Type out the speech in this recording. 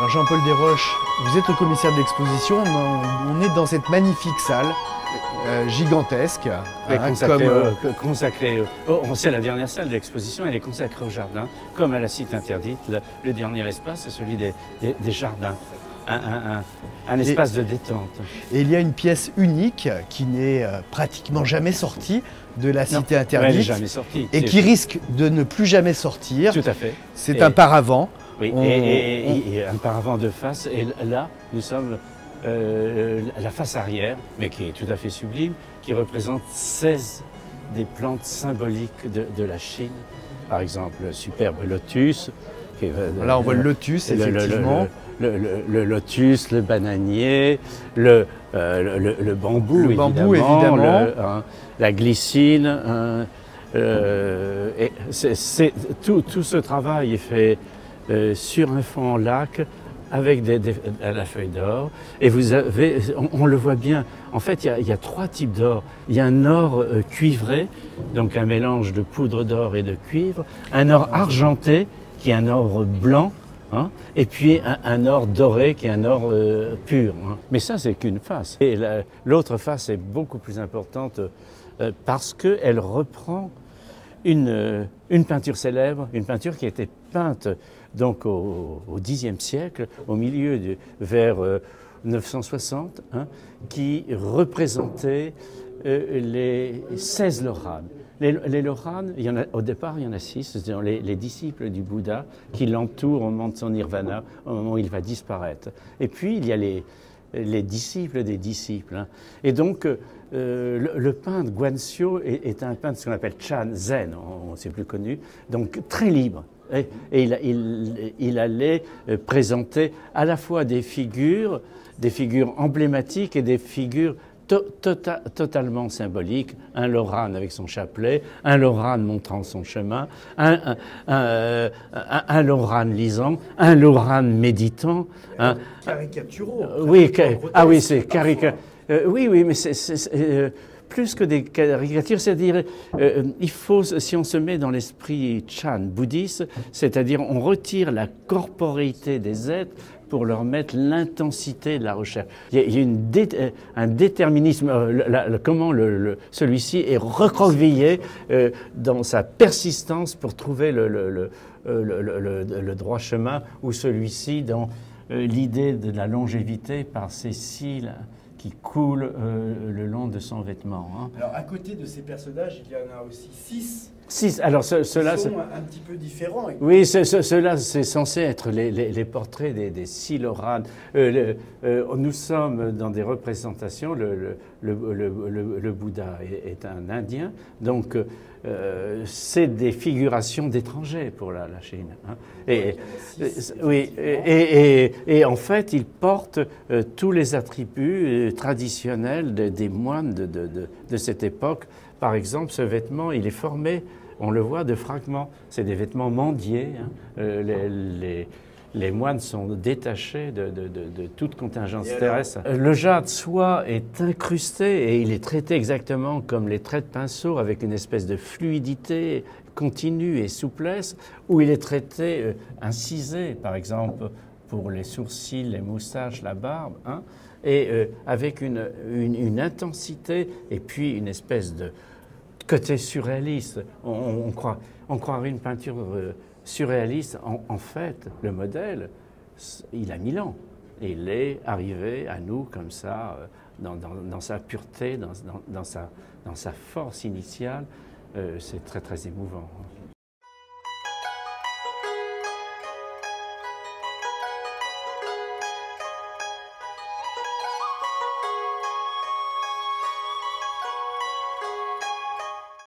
Alors Jean-Paul Desroches, vous êtes le commissaire de l'exposition, on est dans cette magnifique salle gigantesque. Consacrée, c'est la dernière salle de l'exposition, elle est consacrée au jardin, comme à la cite interdite. Le dernier espace, c'est celui des jardins, un espace de détente. Et il y a une pièce unique qui n'est pratiquement jamais sortie de la cité interdite. Elle n'est jamais sortie. Et qui risque de ne plus jamais sortir. Tout à fait. C'est un paravent. Oui, et un paravent de face. Et là, nous sommes la face arrière, mais qui est tout à fait sublime, qui représente 16 des plantes symboliques de la Chine. Par exemple, le superbe lotus. Là, on voit le lotus, effectivement. Le lotus, le bananier, le bambou, évidemment. La glycine. Tout ce travail est fait sur un fond lac avec la feuille d'or. Et vous avez, on le voit bien, en fait, il y a trois types d'or. Il y a un or cuivré, donc un mélange de poudre d'or et de cuivre, un or argenté, qui est un or blanc, hein, et puis un or doré, qui est un or pur. Hein. Mais ça, c'est qu'une face. Et l'autre face est beaucoup plus importante parce qu'elle reprend une peinture célèbre, une peinture qui a été peinte donc au Xe siècle, au milieu vers 960, hein, qui représentait les 16 Loranes. Les Loranes, au départ, il y en a 6, c'est-à-dire les disciples du Bouddha qui l'entourent au moment de son nirvana, au moment où il va disparaître. Et puis, il y a les disciples des disciples. Hein. Et donc, le peintre Guanxio est un peintre, ce qu'on appelle Chan Zen, c'est plus connu, donc très libre. Et il allait présenter à la fois des figures emblématiques et des figures totalement symboliques. Un Lorane avec son chapelet, un Lorane montrant son chemin, un Lorane lisant, un Lorane méditant. Caricaturaux. Oui, c'est caricature. Oui, mais c'est plus que des caricatures, c'est-à-dire il faut, si on se met dans l'esprit Chan bouddhiste, c'est-à-dire on retire la corporéité des êtres pour leur mettre l'intensité de la recherche. Il y a un déterminisme, comment celui-ci est recroquevillé dans sa persistance pour trouver le droit chemin, ou celui-ci dans l'idée de la longévité par ces cils qui coule le long de son vêtement. Hein. Alors, à côté de ces personnages, il y en a aussi 6. Alors, ceux-là sont un petit peu différents. Oui, ceux-là, c'est censé être les portraits des 6 Loranes. Nous sommes dans des représentations. Le Bouddha est un Indien, donc c'est des figurations d'étrangers pour la Chine. Hein. Et en fait, il porte tous les attributs traditionnels des moines de cette époque. Par exemple, ce vêtement, il est formé, on le voit, de fragments. C'est des vêtements mendiés. Hein. Les moines sont détachés de toute contingence terrestre. Le jade soie est incrusté et il est traité exactement comme les traits de pinceau, avec une espèce de fluidité continue et souplesse, où il est traité incisé, par exemple, pour les sourcils, les moustaches, la barbe, hein, et avec une intensité et puis une espèce de côté surréaliste. On croirait une peinture surréaliste. En fait, le modèle, il a 1000 ans. Il est arrivé à nous comme ça, dans sa pureté, dans sa force initiale. C'est très, très émouvant.